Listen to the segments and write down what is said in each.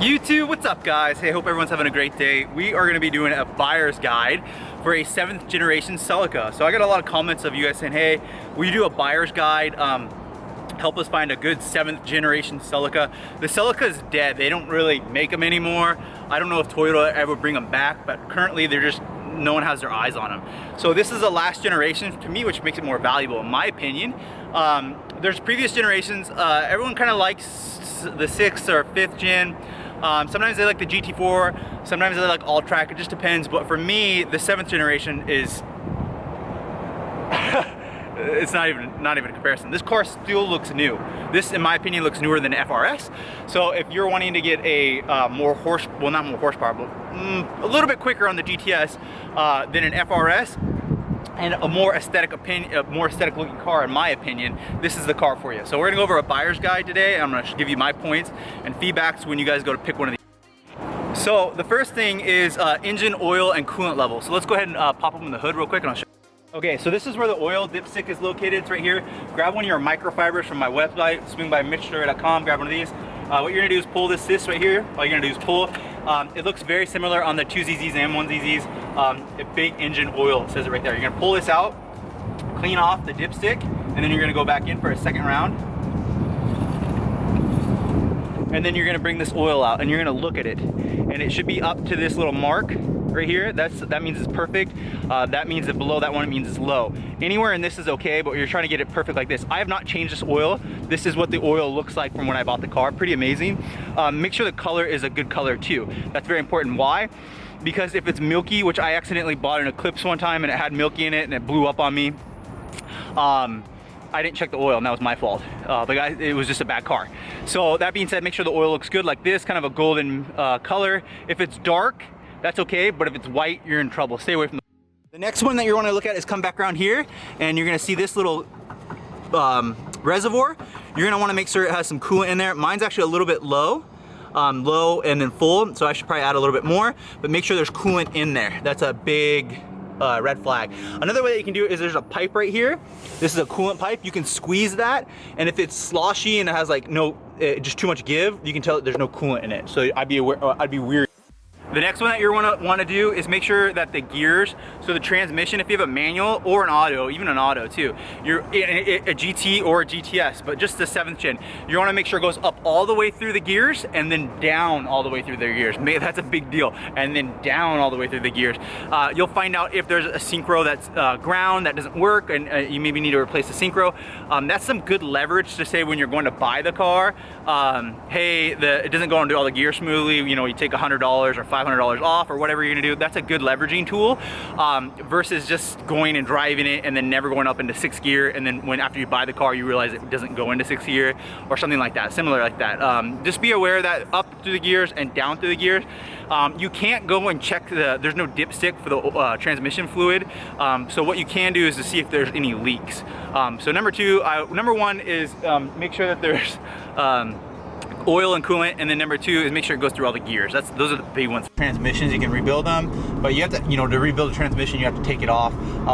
YouTube, what's up guys? Hey, hope everyone's having a great day. We are going to be doing a buyer's guide for a 7th generation Celica. So I got a lot of comments of you guys saying, hey, will you do a buyer's guide? Help us find a good 7th generation Celica. The Celica is dead. They don't really make them anymore. I don't know if Toyota will ever bring them back, but currently they're just, no one has their eyes on them. So this is the last generation to me, which makes it more valuable in my opinion. There's previous generations, everyone kind of likes the 6th or 5th gen. Sometimes they like the GT4, sometimes they like all-track, it just depends. But for me, the 7th generation is, it's not even a comparison. This car still looks new. This, in my opinion, looks newer than FRS. So if you're wanting to get a not more horsepower, but a little bit quicker on the GTS than an FRS, and a more aesthetic looking car, in my opinion, this is the car for you. So we're gonna go over a buyer's guide today. I'm gonna give you my points and feedbacks when you guys go to pick one of these. So the first thing is engine oil and coolant level. So let's go ahead and pop open the hood real quick and I'll show you. Okay, so this is where the oil dipstick is located. It's right here. Grab one of your microfibers from my website, swing by MITCHDORE.COMHOW, grab one of these. What you're gonna do is pull this right here. All you're gonna do is pull. It looks very similar on the 2ZZs and 1ZZs. A big engine oil, it says it right there. You're gonna pull this out, clean off the dipstick, and then you're gonna go back in for a second round. And then you're gonna bring this oil out and you're gonna look at it. And it should be up to this little mark right here. That means it's perfect. That means that below that one, it means it's low. Anywhere in this is okay, but you're trying to get it perfect like this. I have not changed this oil. This is what the oil looks like from when I bought the car. Pretty amazing. Make sure the color is a good color too. That's very important. Why? Because if it's milky, which I accidentally bought an Eclipse one time and it had milky in it and it blew up on me, I didn't check the oil and that was my fault. It was just a bad car. So that being said, make sure the oil looks good like this, kind of a golden color. If it's dark, that's okay, but if it's white, you're in trouble. Stay away from the next one that you want to look at is come back around here and you're gonna see this little reservoir. You're gonna wanna make sure it has some coolant in there. Mine's actually a little bit low. Low and then full, so I should probably add a little bit more, but make sure there's coolant in there. That's a big red flag. Another way that you can do it is there's a pipe right here. This is a coolant pipe. You can squeeze that, and if it's sloshy and it has like just too much give, you can tell that there's no coolant in it. So I'd be weary. The next one that you're want to do is make sure that the gears, so the transmission, if you have a manual or an auto, even an auto too, you're a GT or a GTS, but just the 7th gen, you want to make sure it goes up all the way through the gears and then down all the way through the gears. That's a big deal. And then down all the way through the gears. You'll find out if there's a synchro that's ground that doesn't work and you maybe need to replace the synchro. That's some good leverage to say when you're going to buy the car, hey, it doesn't go into all the gears smoothly, you know, you take $100 or $500 off or whatever you're gonna do. That's a good leveraging tool versus just going and driving it and then never going up into 6th gear, and then after you buy the car you realize it doesn't go into 6th gear or something like that, similar like that. Just be aware that up through the gears and down through the gears, you can't go and check there's no dipstick for the transmission fluid, so what you can do is to see if there's any leaks. So number one is make sure that there's oil and coolant, and then number 2 is make sure it goes through all the gears. Those are the big ones. Transmissions, you can rebuild them, but you have to, to rebuild a transmission, you have to take it off.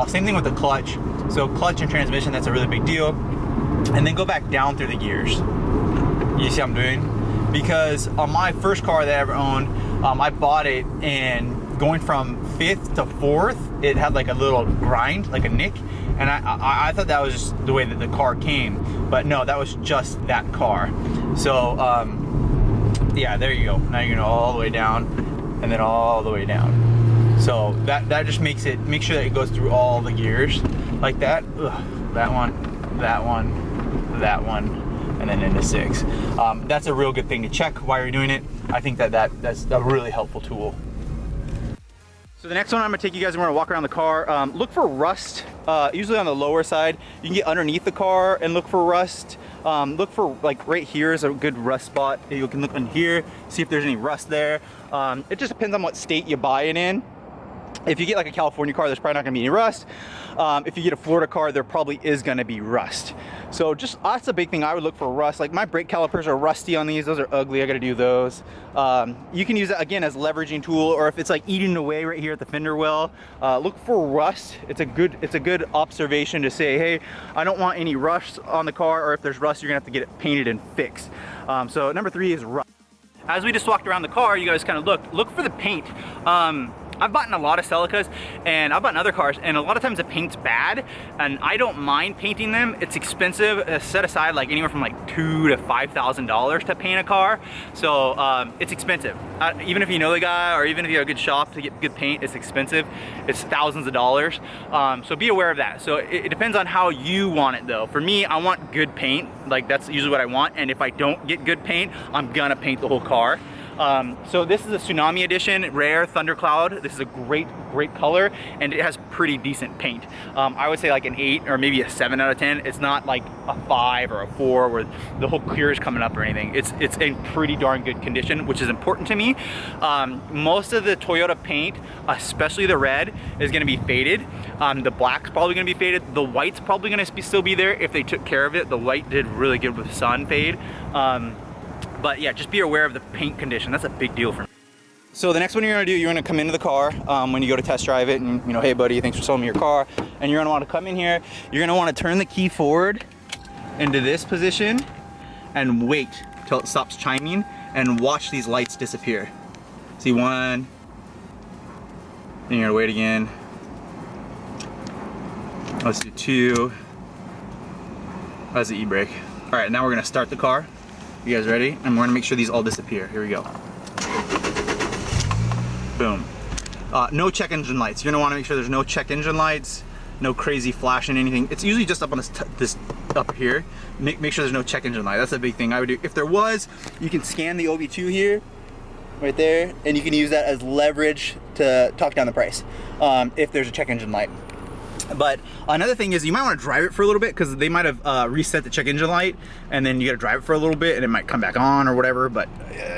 Same thing with the clutch. So clutch and transmission, that's a really big deal. And then go back down through the gears. You see what I'm doing? Because on my first car that I ever owned, I bought it and going from 5th to 4th, it had like a little grind, like a nick. And I thought that was just the way that the car came, but no, that was just that car. So yeah, there you go. Now you're gonna all the way down and then all the way down. So that just make sure that it goes through all the gears like that. Ugh, that one, that one, that one, and then into 6. That's a real good thing to check while you're doing it. I think that's a really helpful tool. So the next one, I'm gonna take you guys and we're gonna walk around the car. Look for rust, usually on the lower side. You can get underneath the car and look for rust. Look for, like, right here is a good rust spot. You can look in here, see if there's any rust there. It just depends on what state you buy it in. If you get like a California car, there's probably not gonna be any rust. If you get a Florida car, there probably is gonna be rust. So that's a big thing. I would look for rust. Like my brake calipers are rusty on these. Those are ugly. I gotta do those. You can use that again as leveraging tool, or if it's like eating away right here at the fender well, look for rust. It's a good observation to say, hey, I don't want any rust on the car, or if there's rust, you're gonna have to get it painted and fixed. So number 3 is rust. as we just walked around the car, you guys kind of look for the paint. I've bought in a lot of Celicas and I've bought in other cars, and a lot of times the paint's bad and I don't mind painting them. It's expensive. Set aside like anywhere from like $2,000 to $5,000 to paint a car. So it's expensive. Even if you know the guy, or even if you have a good shop to get good paint, it's expensive. It's thousands of dollars. So be aware of that. So it depends on how you want it though. For me, I want good paint. Like that's usually what I want. And if I don't get good paint, I'm gonna paint the whole car. So this is a Tsunami Edition, Rare Thundercloud. This is a great color, and it has pretty decent paint. I would say like an 8 or maybe a 7 out of 10. It's not like a 5 or a 4 where the whole clear is coming up or anything. It's in pretty darn good condition, which is important to me. Most of the Toyota paint, especially the red, is gonna be faded. The black's probably gonna be faded. The white's probably gonna still be there if they took care of it. The white did really good with sun fade. But yeah, just be aware of the paint condition. That's a big deal for me. So the next one you're gonna do, you're gonna come into the car when you go to test drive it, and you know, hey buddy, thanks for selling me your car. And you're gonna wanna come in here, you're gonna wanna turn the key forward into this position and wait till it stops chiming and watch these lights disappear. See, 1, then you're gonna wait again. Let's do 2. That's the e-brake. All right, now we're gonna start the car. You guys ready? And we're gonna make sure these all disappear. Here we go. Boom. No check engine lights. You're gonna wanna make sure there's no check engine lights, no crazy flashing, anything. It's usually just up on this up here. Make sure there's no check engine light. That's a big thing I would do. If there was, you can scan the OB2 here, right there, and you can use that as leverage to talk down the price if there's a check engine light. But another thing is you might want to drive it for a little bit, because they might have reset the check engine light, and then you got to drive it for a little bit and it might come back on or whatever. But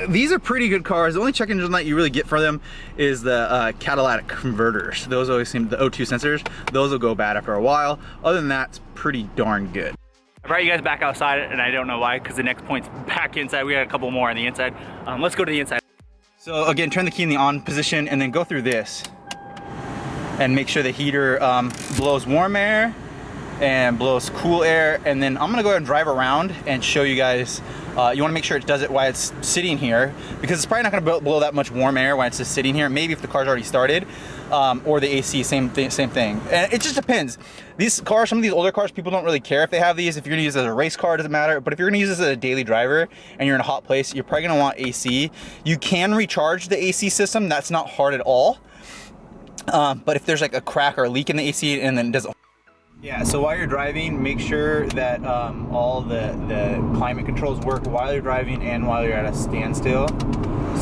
these are pretty good cars. The only check engine light you really get for them is the catalytic converters. Those always seem, the O2 sensors, those will go bad after a while. Other than that, it's pretty darn good. I brought you guys back outside, and I don't know why, because the next point's back inside. We got a couple more on the inside. Let's go to the inside. So again, turn the key in the on position and then go through this. And make sure the heater blows warm air and blows cool air. And then I'm gonna go ahead and drive around and show you guys. You wanna make sure it does it while it's sitting here, because it's probably not gonna blow that much warm air while it's just sitting here. Maybe if the car's already started, or the AC, same thing. And it just depends. These cars, some of these older cars, people don't really care if they have these. If you're gonna use it as a race car, it doesn't matter. But if you're gonna use this as a daily driver and you're in a hot place, you're probably gonna want AC. You can recharge the AC system. That's not hard at all. But if there's like a crack or a leak in the AC and then it doesn't. Yeah, so while you're driving, make sure that all the climate controls work while you're driving and while you're at a standstill.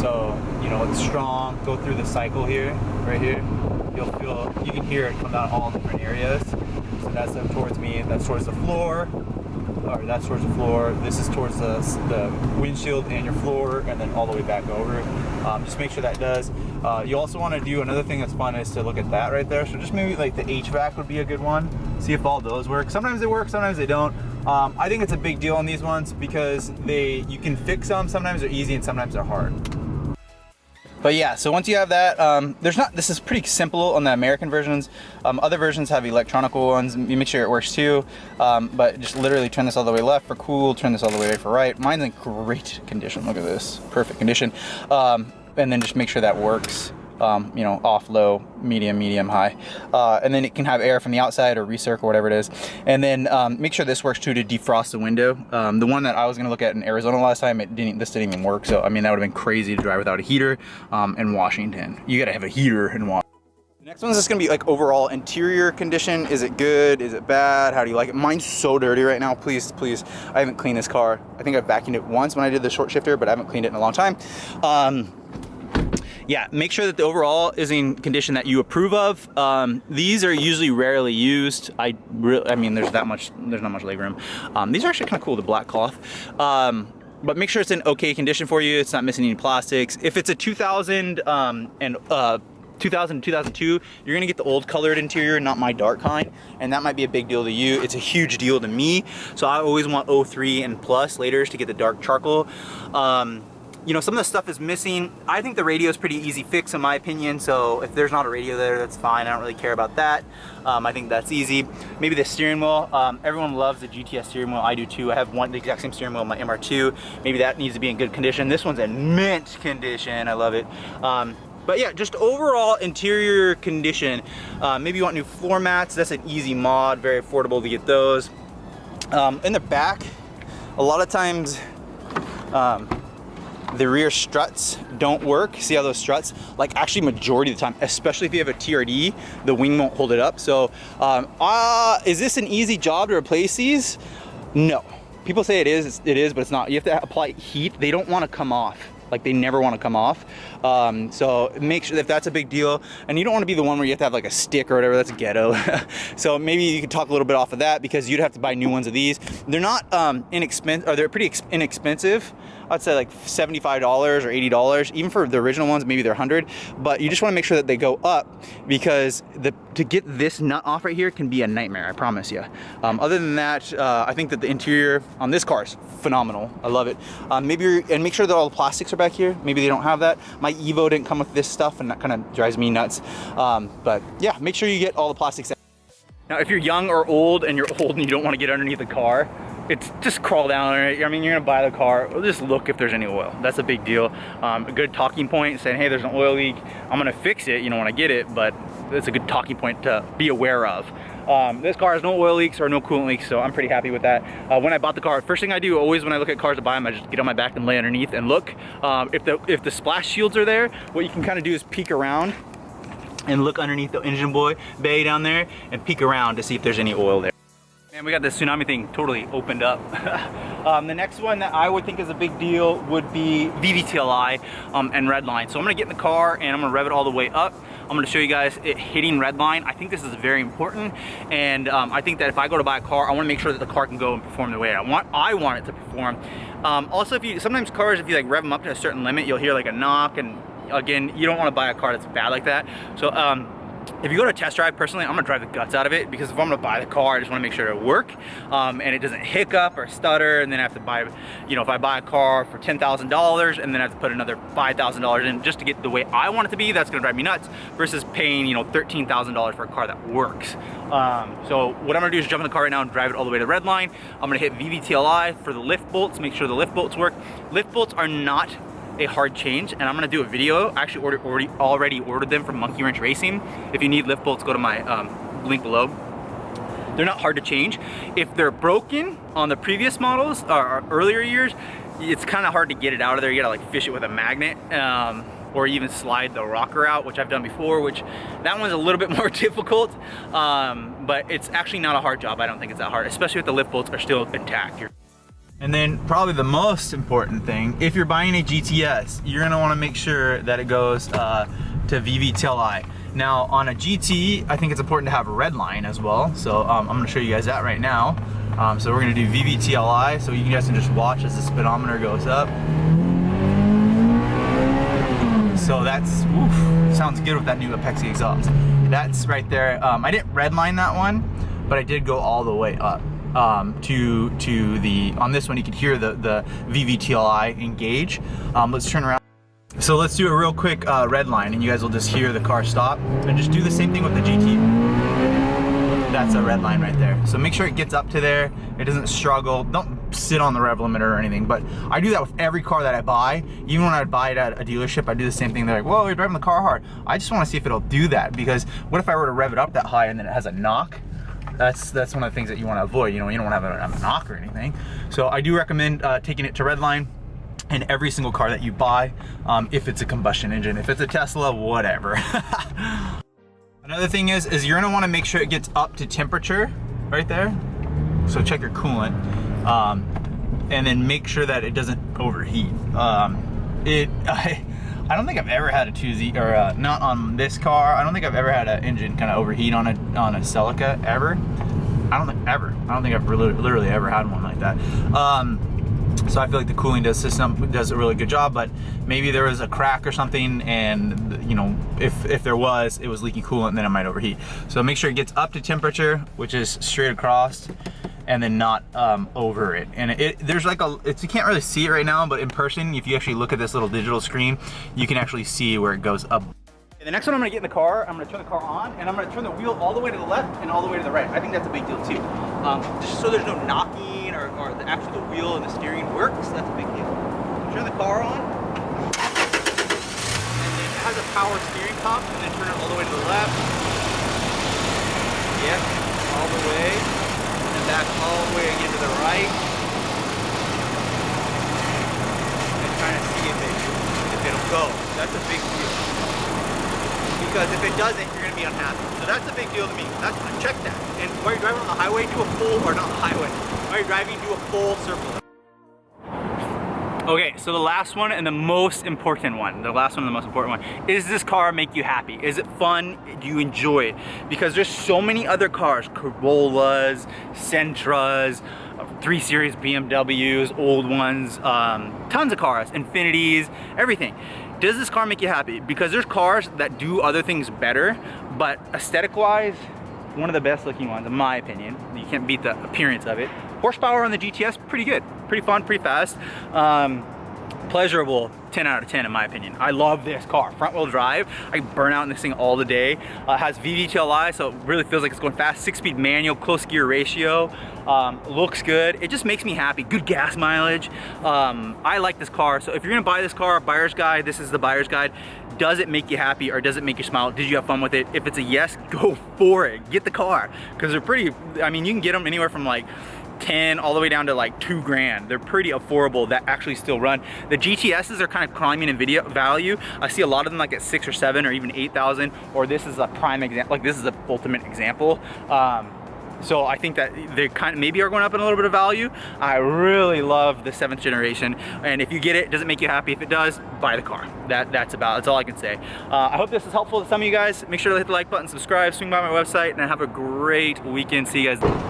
So, you know, it's strong. Go through the cycle here, right here. You'll feel, you can hear it come down all different areas. So that's up towards me, that's towards the floor, or that's towards the floor. This is towards the windshield and your floor, and then all the way back over. Just make sure that does. You also want to do another thing that's fun is to look at that right there. So just maybe like the HVAC would be a good one. See if all those work. Sometimes they work, sometimes they don't. I think it's a big deal on these ones because you can fix them. Sometimes they're easy and sometimes they're hard. But yeah, so once you have that, this is pretty simple on the American versions. Other versions have electronical ones. You make sure it works too. But just literally turn this all the way left for cool, turn this all the way for right. Mine's in great condition. Look at this, perfect condition. And then just make sure that works. You know, off, low, medium, high. And then it can have air from the outside or recirc or whatever it is. And then make sure this works too to defrost the window. The one that I was gonna look at in Arizona last time, this didn't even work. So, I mean, that would've been crazy to drive without a heater in Washington. You gotta have a heater in Washington. The next one's just gonna be like overall interior condition. Is it good? Is it bad? How do you like it? Mine's so dirty right now. Please, I haven't cleaned this car. I think I vacuumed it once when I did the short shifter, but I haven't cleaned it in a long time. Yeah, make sure that the overall is in condition that you approve of. These are usually rarely used. I mean, there's not much leg room. These are actually kind of cool, the black cloth. But make sure it's in okay condition for you. It's not missing any plastics. If it's a 2000 and 2002, you're gonna get the old colored interior, not my dark kind, and that might be a big deal to you. It's a huge deal to me, so I always want 03 and plus laters to get the dark charcoal. you know, some of the stuff is missing. I think the radio is pretty easy fix in my opinion, so if there's not a radio there, that's fine. I don't really care about that. I think that's easy. Maybe the steering wheel. Everyone loves the GTS steering wheel. I do too. I have the exact same steering wheel in my MR2. Maybe that needs to be in good condition. This one's in mint condition. I love it. But yeah, just overall interior condition. Maybe you want new floor mats. That's an easy mod, very affordable to get those. In the back, a lot of times the rear struts don't work. See how those struts, like actually majority of the time, especially if you have a TRD, the wing won't hold it up. So is this an easy job to replace these? No. People say it is, but it's not. You have to apply heat. They don't want to come off. Like they never want to come off. So make sure if that's a big deal, and you don't want to be the one where you have to have like a stick or whatever, that's ghetto. So maybe you could talk a little bit off of that, because you'd have to buy new ones of these. They're not inexpensive, or they're pretty inexpensive. I'd say like $75 or $80, even for the original ones, maybe they're 100, but you just want to make sure that they go up, because to get this nut off right here can be a nightmare, I promise you. Other than that, I think that the interior on this car is phenomenal. I love it. And make sure that all the plastics are back here. Maybe they don't have that. My Evo didn't come with this stuff, and that kind of drives me nuts. But yeah, make sure you get all the plastics out. Now, if you're young or old, and you're old and you don't want to get underneath the car, it's just crawl down. I mean, you're gonna buy the car, just look if there's any oil. That's a big deal. A good talking point saying, hey, there's an oil leak. I'm gonna fix it, you know, when I get it, but it's a good talking point to be aware of. This car has no oil leaks or no coolant leaks, so I'm pretty happy with that. When I bought the car, first thing I do always when I look at cars to buy them, I just get on my back and lay underneath and look. If the splash shields are there, what you can kind of do is peek around and look underneath the engine bay down there and peek around to see if there's any oil there. Man, we got this tsunami thing totally opened up. The next one that I would think is a big deal would be VVTLI and redline. So I'm gonna get in the car and I'm gonna rev it all the way up. I'm gonna show you guys it hitting redline. I think this is very important, and I think that if I go to buy a car, I wanna make sure that the car can go and perform the way I want it to perform. Also, sometimes cars, if you like rev them up to a certain limit, you'll hear like a knock, and again, you don't wanna buy a car that's bad like that. So if you go to a test drive, personally, I'm gonna drive the guts out of it, because if I'm gonna buy the car, I just wanna make sure it'll work, and it doesn't hiccup or stutter, and then I have to buy, you know, if I buy a car for $10,000 and then I have to put another $5,000 in just to get the way I want it to be, that's gonna drive me nuts, versus paying, you know, $13,000 for a car that works. So what I'm gonna do is jump in the car right now and drive it all the way to the red line. I'm gonna hit VVTLI for the lift bolts, make sure the lift bolts work. Lift bolts are not a hard change, and I'm gonna do a video. I actually already ordered them from Monkey Wrench Racing. If you need lift bolts, go to my link below. They're not hard to change. If they're broken on the previous models or earlier years, it's kind of hard to get it out of there. You gotta like fish it with a magnet, or even slide the rocker out, which I've done before, which that one's a little bit more difficult, but it's actually not a hard job. I don't think it's that hard, especially if the lift bolts are still intact. And then probably the most important thing, if you're buying a GTS, you're gonna wanna make sure that it goes to VVTLI. Now on a GT, I think it's important to have a red line as well. So I'm gonna show you guys that right now. So we're gonna do VVTLI, so you guys can just watch as the speedometer goes up. So that's, oof, sounds good with that new Apex exhaust. That's right there. I didn't redline that one, but I did go all the way up. To the, on this one you can hear the VVTLI engage. Let's turn around. So let's do a real quick red line, and you guys will just hear the car stop, and just do the same thing with the GT. That's a red line right there. So make sure it gets up to there, it doesn't struggle. Don't sit on the rev limiter or anything, but I do that with every car that I buy. Even when I buy it at a dealership, I do the same thing. They're like, whoa, you're driving the car hard. I just want to see if it'll do that, because what if I were to rev it up that high and then it has a knock? That's one of the things that you want to avoid. You know, you don't want to have a knock or anything. So I do recommend taking it to redline in every single car that you buy, if it's a combustion engine. If it's a Tesla, whatever. Another thing is you're gonna want to make sure it gets up to temperature right there. So check your coolant, and then make sure that it doesn't overheat. I don't think I've ever had a 2Z, or not on this car. I don't think I've ever had an engine kind of overheat on a Celica ever. I don't think I've literally ever had one like that. So I feel like the cooling system does a really good job, but maybe there was a crack or something, and you know, if there was, it was leaking coolant, then it might overheat. So make sure it gets up to temperature, which is straight across, and then not over it. And there's like you can't really see it right now, but in person, if you actually look at this little digital screen, you can actually see where it goes up. And the next one, I'm gonna get in the car, I'm gonna turn the car on, and I'm gonna turn the wheel all the way to the left and all the way to the right. I think that's a big deal too. Just so there's no knocking or the wheel and the steering works, that's a big deal. So turn the car on, and then it has a power steering pump, and then turn it all the way to the left. Yep, all the way, and back all the way again to the right. And trying to see if it'll go. That's a big deal. Because if it doesn't, you're gonna be unhappy. So that's a big deal to me. That's gonna check that. And while you're driving on the highway, do a full, or not the highway, while you're driving, do a full circle. Okay, so the last one and the most important one, is this car make you happy? Is it fun? Do you enjoy it? Because there's so many other cars, Corollas, Sentras, 3 Series BMWs, old ones, tons of cars, Infinities, everything. Does this car make you happy? Because there's cars that do other things better, but aesthetic-wise, one of the best looking ones, in my opinion. You can't beat the appearance of it. Horsepower on the GTS, pretty good. Pretty fun, pretty fast. Pleasurable, 10 out of 10 in my opinion. I love this car. Front wheel drive, I burn out in this thing all the day. It has VVTLI, so it really feels like it's going fast. 6-speed manual, close gear ratio. Looks good. It just makes me happy. Good gas mileage. I like this car. So if you're gonna buy this car, buyer's guide, this is the buyer's guide. Does it make you happy or does it make you smile? Did you have fun with it? If it's a yes, go for it. Get the car. Because they're pretty, I mean, you can get them anywhere from like 10 all the way down to like 2 grand. They're pretty affordable that actually still run. The GTSs are kind of climbing in video value. I see a lot of them like at 6 or 7 or even 8,000, or this is a prime example, like this is the ultimate example. So I think that they kind of maybe are going up in a little bit of value. I really love the 7th generation, and if you get it, does it make you happy? If it does, buy the car. That's all I can say. I hope this is helpful to some of you guys. Make sure to hit the like button, subscribe, swing by my website, and have a great weekend. See you guys.